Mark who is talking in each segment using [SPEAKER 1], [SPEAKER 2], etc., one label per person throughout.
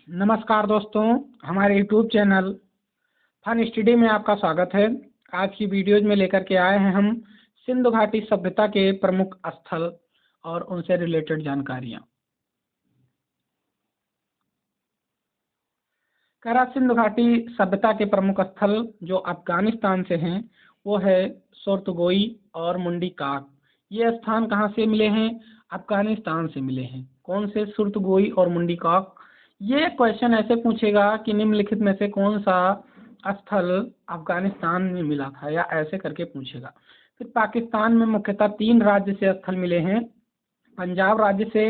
[SPEAKER 1] नमस्कार दोस्तों, हमारे YouTube चैनल फन स्टडी में आपका स्वागत है। आज की वीडियोज में लेकर के आए हैं हम सिंधु घाटी सभ्यता के प्रमुख स्थल और उनसे रिलेटेड जानकारियाँ। सिंधु घाटी सभ्यता के प्रमुख स्थल जो अफगानिस्तान से हैं वो है सोर्तगोई और मुंडी काक। ये स्थान कहाँ से मिले हैं? अफगानिस्तान से मिले हैं। कौन से? सुर्तगोई और मुंडी काक। ये क्वेश्चन ऐसे पूछेगा कि निम्नलिखित में से कौन सा स्थल अफगानिस्तान में मिला था, या ऐसे करके पूछेगा। फिर पाकिस्तान में मुख्यतः 3 राज्य से स्थल मिले हैं। पंजाब राज्य से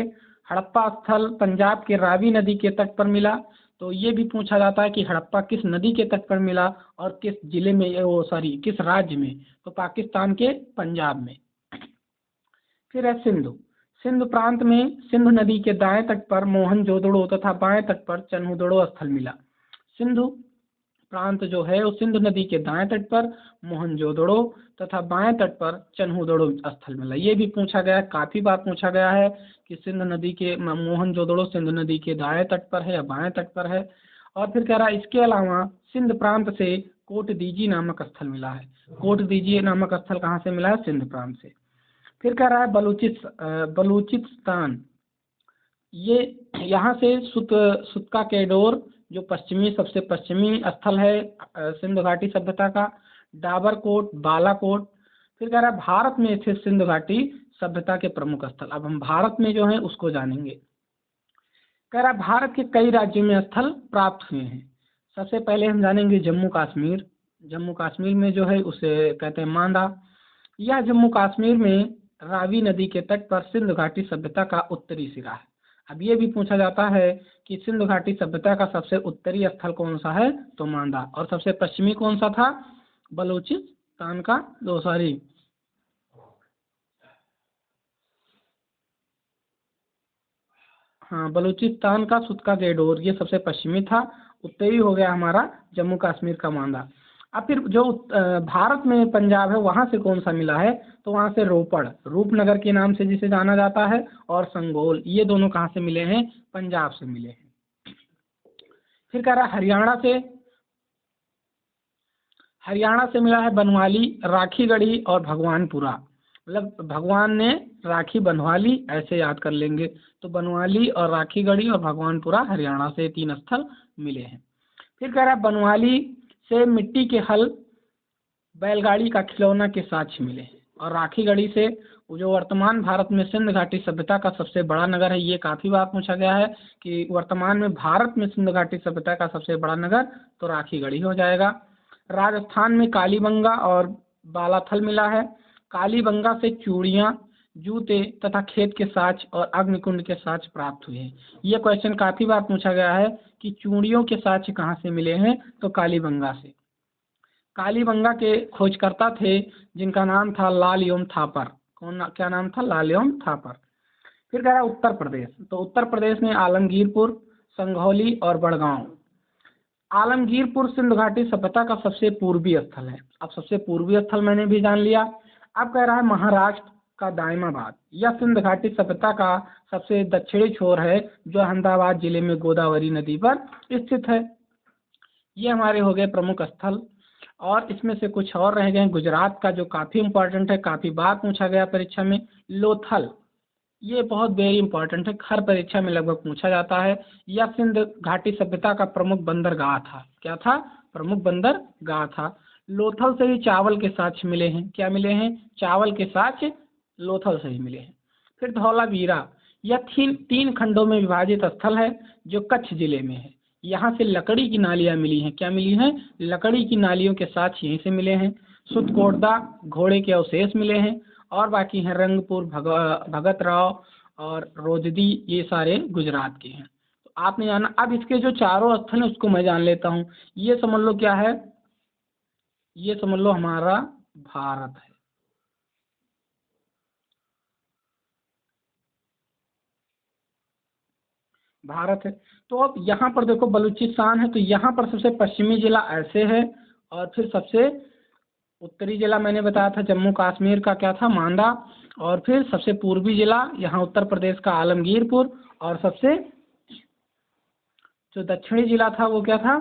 [SPEAKER 1] हड़प्पा स्थल पंजाब के रावी नदी के तट पर मिला, तो ये भी पूछा जाता है कि हड़प्पा किस नदी के तट पर मिला और किस जिले में, किस राज्य में? तो पाकिस्तान के पंजाब में। फिर है सिंधु प्रांत में सिंधु नदी के दाएं तट पर मोहनजोदड़ो तथा बाएं तट पर चन्हुदड़ो स्थल मिला। सिंधु प्रांत जो है वो सिंधु नदी के दाएं तट पर मोहनजोदड़ो तथा बाएं तट पर चन्हुदड़ो स्थल मिला। ये भी पूछा गया है, काफी बार पूछा गया है कि सिंधु नदी के मोहनजोदड़ो सिंधु नदी के दाएं तट पर है या बाएं तट पर है। और फिर कह रहा है इसके अलावा सिंध प्रांत से कोटदीजी नामक स्थल मिला है। कोटदीजी नामक स्थल कहाँ से मिला है? सिंध प्रांत से। फिर कह रहा है बलूचिस्तान। ये यहाँ से सुतका केडोर जो सबसे पश्चिमी स्थल है सिंधु घाटी सभ्यता का, डाबरकोट, बालाकोट। फिर कह रहा है भारत में स्थित सिंधु घाटी सभ्यता के प्रमुख स्थल। अब हम भारत में जो है उसको जानेंगे। कह रहा है भारत के कई राज्यों में स्थल प्राप्त हुए हैं। सबसे पहले हम जानेंगे जम्मू कश्मीर। जम्मू कश्मीर में जो है उसे कहते हैं मांदा। यह जम्मू कश्मीर में रावी नदी के तट पर सिंधु घाटी सभ्यता का उत्तरी सिरा है। अब ये भी पूछा जाता है कि सिंधु घाटी सभ्यता का सबसे उत्तरी स्थल कौन सा है? तो मांदा। और सबसे पश्चिमी कौन सा था? बलूचिस्तान का बलूचिस्तान का सुतका गेडोर, ये सबसे पश्चिमी था। उत्तरी हो गया हमारा जम्मू कश्मीर का मांदा। अब फिर जो भारत में पंजाब है वहाँ से कौन सा मिला है? तो वहाँ से रोपड़, रूपनगर के नाम से जिसे जाना जाता है, और संगोल, ये दोनों कहाँ से मिले हैं? पंजाब से मिले हैं। फिर कह रहा है हरियाणा से मिला है बनवाली, राखीगढ़ी और भगवानपुरा। मतलब भगवान ने राखी बनवा ली, ऐसे याद कर लेंगे। तो बनवाली और राखीगढ़ी और भगवानपुरा हरियाणा से 3 स्थल मिले हैं। फिर कह रहा है बनवाली से मिट्टी के हल, बैलगाड़ी का खिलौना के साक्ष्य मिले, और राखीगढ़ी से जो वर्तमान भारत में सिंधु घाटी सभ्यता का सबसे बड़ा नगर है। ये काफी बार पूछा गया है कि वर्तमान में भारत में सिंधु घाटी सभ्यता का सबसे बड़ा नगर, तो राखीगढ़ी हो जाएगा। राजस्थान में कालीबंगा और बालाथल मिला है। कालीबंगा से चूड़ियाँ, जूते तथा खेत के साक्ष्य और अग्निकुंड के साक्ष्य प्राप्त हुए हैं। ये क्वेश्चन काफी बार पूछा गया है कि चूड़ियों के साक्ष्य कहाँ से मिले हैं? तो कालीबंगा से। कालीबंगा के खोजकर्ता थे जिनका नाम था लालयोम थापर। क्या नाम था? लालयोम थापर। फिर कह रहा है उत्तर प्रदेश। तो उत्तर प्रदेश में आलमगीरपुर, संघौली और बड़गांव। आलमगीरपुर सिंधु घाटी सभ्यता का सबसे पूर्वी स्थल है। अब सबसे पूर्वी स्थल मैंने भी जान लिया। अब कह रहा है महाराष्ट्र का दायमाबाद। यह सिंधु घाटी सभ्यता का सबसे दक्षिणी छोर है जो अहमदाबाद जिले में गोदावरी नदी पर स्थित है। ये हमारे हो गए प्रमुख स्थल। और इसमें से कुछ और रह गए। गुजरात का जो काफ़ी इंपॉर्टेंट है, काफ़ी बार पूछा गया परीक्षा में, लोथल। ये बहुत वेरी इंपॉर्टेंट है, हर परीक्षा में लगभग पूछा जाता है। यह सिंधु घाटी सभ्यता का प्रमुख बंदरगाह था। क्या था? प्रमुख बंदरगाह था। लोथल से ही चावल के साक्ष्य मिले हैं। क्या मिले हैं? चावल के साक्ष्य लोथल से ही मिले हैं। फिर धौलावीरा, यह 3 खंडों में विभाजित स्थल है जो कच्छ जिले में है। यहाँ से लकड़ी की नालियाँ मिली हैं। क्या मिली हैं? लकड़ी की नालियों के साथ यहीं से मिले हैं। सुतकोटदा, घोड़े के अवशेष मिले हैं। और बाकी हैं रंगपुर, भगत राव और रोजदी, ये सारे गुजरात के हैं। तो आपने जाना। अब इसके जो चारों स्थल हैं उसको मैं जान लेता हूँ। ये समझ लो क्या है? ये समझ लो हमारा भारत है। भारत है। तो अब यहाँ पर देखो बलूचिस्तान है, तो यहाँ पर सबसे पश्चिमी जिला ऐसे है, और फिर सबसे उत्तरी जिला मैंने बताया था जम्मू कश्मीर का, क्या था? मांदा। और फिर सबसे पूर्वी जिला यहाँ उत्तर प्रदेश का आलमगीरपुर, और सबसे जो दक्षिणी जिला था वो क्या था,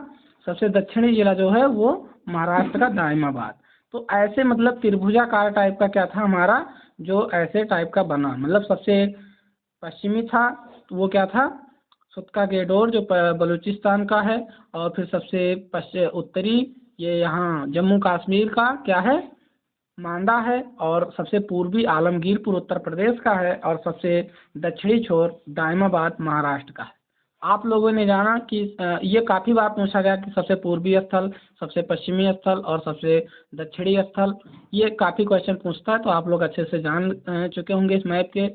[SPEAKER 1] सबसे दक्षिणी जिला जो है वो महाराष्ट्र का दायमाबाद। तो ऐसे मतलब त्रिभुजाकार टाइप का क्या था हमारा, जो ऐसे टाइप का बना, मतलब सबसे पश्चिमी था तो वो क्या था, सुतका गेडोर जो बलूचिस्तान का है, और फिर सबसे उत्तरी ये यहाँ जम्मू कश्मीर का क्या है, मांडा है, और सबसे पूर्वी आलमगीरपुर उत्तर प्रदेश का है, और सबसे दक्षिणी छोर दायमाबाद महाराष्ट्र का है। आप लोगों ने जाना कि ये काफ़ी बार पूछा गया कि सबसे पूर्वी स्थल, सबसे पश्चिमी स्थल और सबसे दक्षिणी स्थल, ये काफ़ी क्वेश्चन पूछता है, तो आप लोग अच्छे से जान चुके होंगे इस मैप के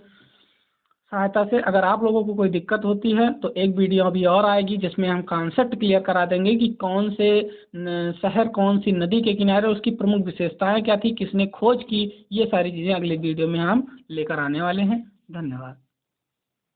[SPEAKER 1] सहायता से। अगर आप लोगों को कोई दिक्कत होती है तो एक वीडियो अभी और आएगी जिसमें हम कॉन्सेप्ट क्लियर करा देंगे कि कौन से शहर कौन सी नदी के किनारे, उसकी प्रमुख विशेषताएं क्या थी, किसने खोज की, ये सारी चीज़ें अगले वीडियो में हम लेकर आने वाले हैं। धन्यवाद।